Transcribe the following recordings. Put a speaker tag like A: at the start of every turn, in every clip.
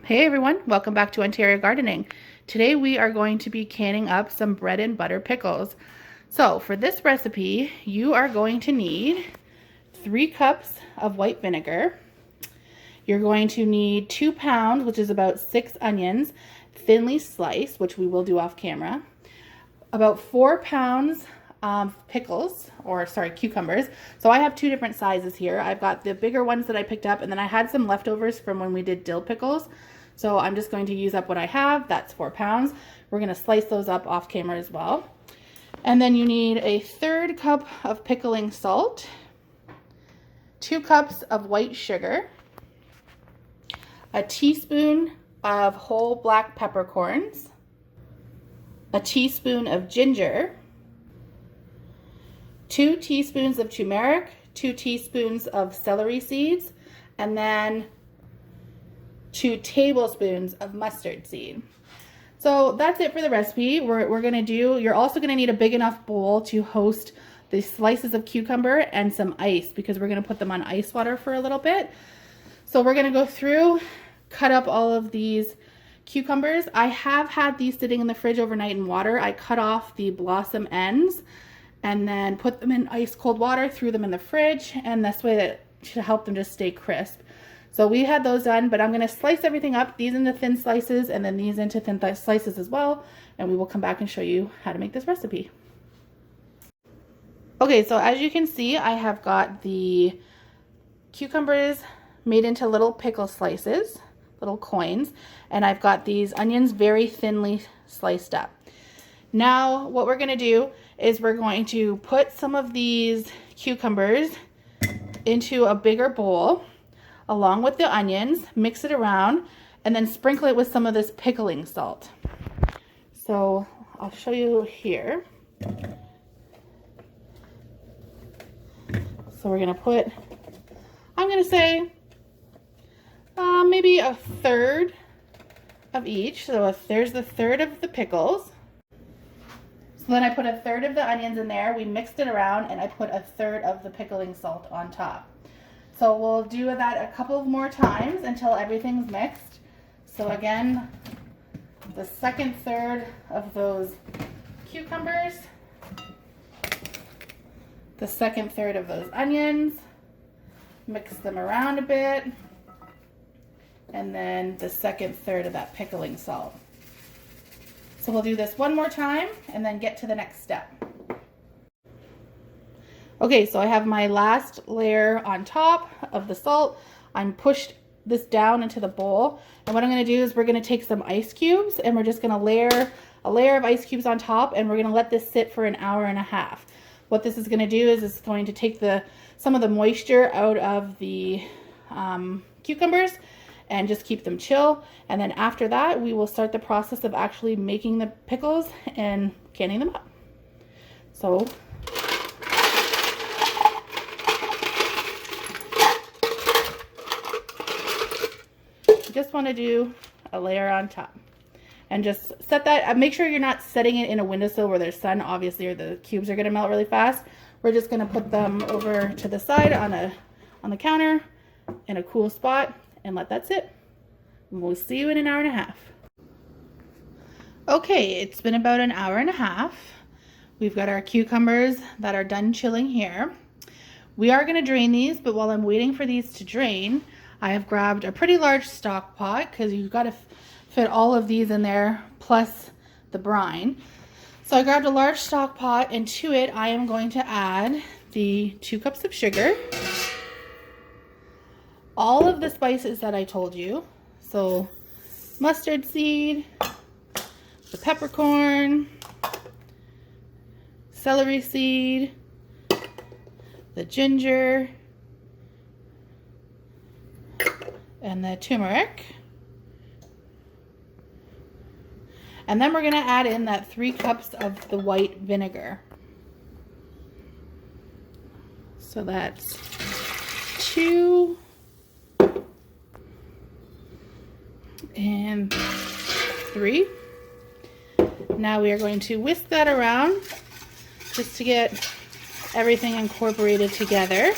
A: Hey everyone, welcome back to Ontario Gardening. Today we are going to be canning up some bread and butter pickles. So for this recipe, you are going to need 3 cups of white vinegar. You're going to need 2 pounds, which is about 6 onions, thinly sliced, which we will do off camera. About 4 pounds of pickles, cucumbers. So I have 2 different sizes here. I've got the bigger ones that I picked up, and then I had some leftovers from when we did dill pickles. So I'm just going to use up what I have. That's 4 pounds. We're going to slice those up off camera as well. And then you need a 1/3 cup of pickling salt, 2 cups of white sugar, a teaspoon of whole black peppercorns, a teaspoon of ginger, 2 teaspoons of turmeric, 2 teaspoons of celery seeds, and then 2 tablespoons of mustard seed. So that's it for the recipe. You're also gonna need a big enough bowl to host the slices of cucumber and some ice, because we're gonna put them on ice water for a little bit. So we're gonna go through, cut up all of these cucumbers. I have had these sitting in the fridge overnight in water. I cut off the blossom ends and then put them in ice cold water, threw them in the fridge, and this way that should help them just stay crisp. So we had those done, but I'm going to slice everything up, these into thin slices and then these into thin slices as well, and we will come back and show you how to make this recipe. Okay, so as you can see, I have got the cucumbers made into little pickle slices, little coins, and I've got these onions very thinly sliced up. Now what we're going to do is we're going to put some of these cucumbers into a bigger bowl along with the onions, mix it around, and then sprinkle it with some of this pickling salt. So I'll show you here. So we're gonna put, I'm gonna say maybe 1/3 of each. So there's the 1/3 of the pickles. So then I put 1/3 of the onions in there, we mixed it around, and I put 1/3 of the pickling salt on top. So we'll do that a couple more times until everything's mixed. So again, the second 1/3 of those cucumbers, the second 1/3 of those onions, mix them around a bit, and then the second 1/3 of that pickling salt. So we'll do this one more time and then get to the next step. Okay, so I have my last layer on top of the salt. I'm pushed this down into the bowl, and what I'm going to do is we're going to take some ice cubes and we're just going to layer a layer of ice cubes on top, and we're going to let this sit for 1.5 hours. What this is going to do is it's going to take some of the moisture out of the cucumbers and just keep them chill, and then after that we will start the process of actually making the pickles and canning them up. So just want to do a layer on top and just set that, make sure you're not setting it in a windowsill where there's sun, obviously, or the cubes are going to melt really fast. We're just going to put them over to the side on the counter in a cool spot and let that sit. And we'll see you in 1.5 hours. Okay, it's been about 1.5 hours. We've got our cucumbers that are done chilling here. We are going to drain these, but while I'm waiting for these to drain, I have grabbed a pretty large stock pot, because you've got to fit all of these in there plus the brine. So I grabbed a large stock pot, and to it I am going to add the 2 cups of sugar, all of the spices that I told you, so mustard seed, the peppercorn, celery seed, the ginger, and the turmeric. And then we're going to add in that 3 cups of the white vinegar. So that's 2 and 3. Now we are going to whisk that around just to get everything incorporated together.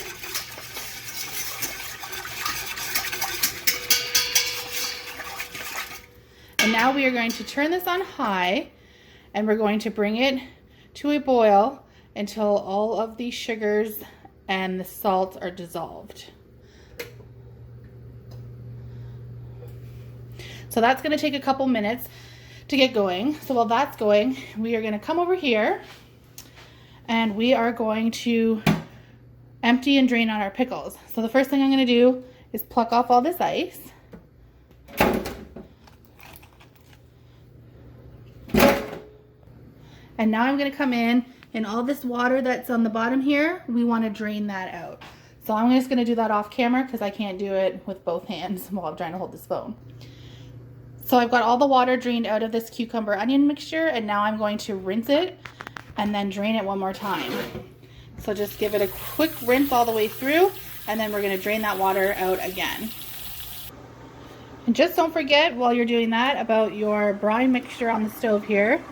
A: And now we are going to turn this on high, and we're going to bring it to a boil until all of the sugars and the salts are dissolved. So that's going to take a couple minutes to get going. So while that's going, we are going to come over here and we are going to empty and drain out our pickles. So the first thing I'm going to do is pluck off all this ice. And now I'm going to come in, and all this water that's on the bottom here, we want to drain that out. So I'm just going to do that off camera because I can't do it with both hands while I'm trying to hold this phone. So I've got all the water drained out of this cucumber onion mixture, and now I'm going to rinse it and then drain it one more time. So just give it a quick rinse all the way through, and then we're going to drain that water out again. And just don't forget while you're doing that about your brine mixture on the stove here.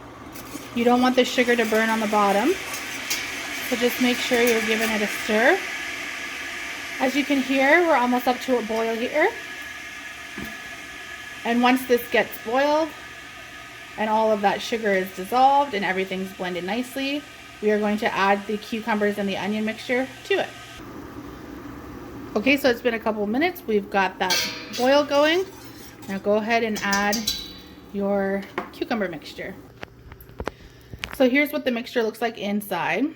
A: You don't want the sugar to burn on the bottom, so just make sure you're giving it a stir. As you can hear, we're almost up to a boil here. And once this gets boiled and all of that sugar is dissolved and everything's blended nicely, we are going to add the cucumbers and the onion mixture to it. Okay, so it's been a couple minutes. We've got that boil going. Now go ahead and add your cucumber mixture. So here's what the mixture looks like inside.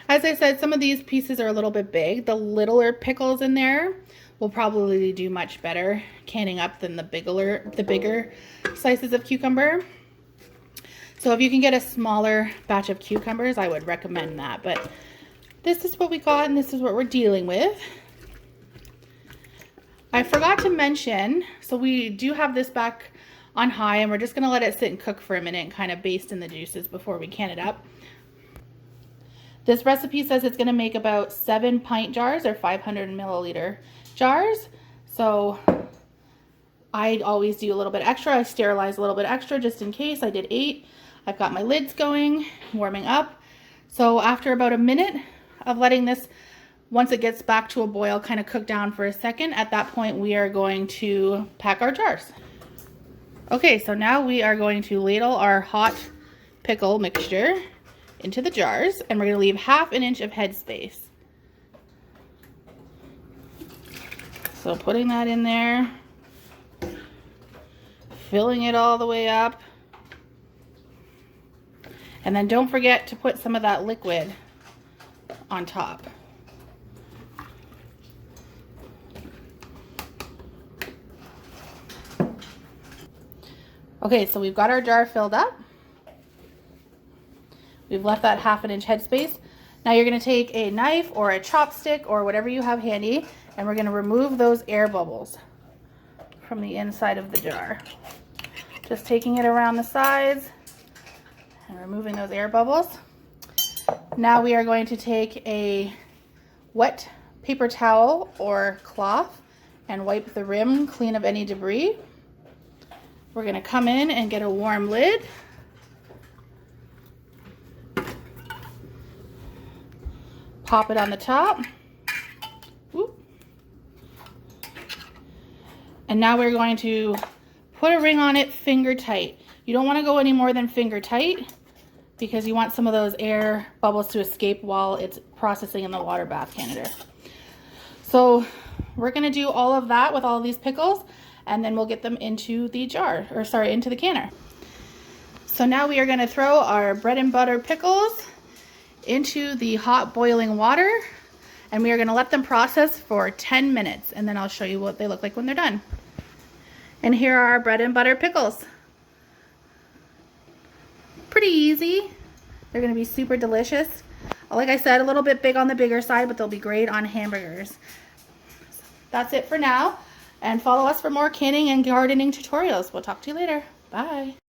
A: As I said, some of these pieces are a little bit big. The littler pickles in there will probably do much better canning up than the bigger slices of cucumber. So if you can get a smaller batch of cucumbers, I would recommend that. But this is what we got, and this is what we're dealing with. I forgot to mention, so we do have this back on high, and we're just gonna let it sit and cook for a minute and kind of baste in the juices before we can it up. This recipe says it's gonna make about 7 pint jars or 500 milliliter jars. So I always do a little bit extra. I sterilize a little bit extra just in case. I did 8. I've got my lids going, warming up. So after about a minute of letting this, once it gets back to a boil, kind of cook down for a second, at that point we are going to pack our jars. Okay, so now we are going to ladle our hot pickle mixture into the jars, and we're going to leave 1/2 inch of headspace. So putting that in there, filling it all the way up, and then don't forget to put some of that liquid on top. Okay, so we've got our jar filled up. We've left that 1/2 inch headspace. Now you're going to take a knife or a chopstick or whatever you have handy, and we're going to remove those air bubbles from the inside of the jar. Just taking it around the sides and removing those air bubbles. Now we are going to take a wet paper towel or cloth and wipe the rim clean of any debris. We're going to come in and get a warm lid. Pop it on the top. Whoop. And now we're going to put a ring on it finger tight. You don't want to go any more than finger tight because you want some of those air bubbles to escape while it's processing in the water bath canister. So we're going to do all of that with all of these pickles, and then we'll get them into the jar, or sorry, into the canner. So now we are going to throw our bread and butter pickles into the hot boiling water, and we are going to let them process for 10 minutes, and then I'll show you what they look like when they're done. And here are our bread and butter pickles. Pretty easy. They're going to be super delicious. Like I said, a little bit big on the bigger side, but they'll be great on hamburgers. That's it for now, and follow us for more canning and gardening tutorials. We'll talk to you later. Bye.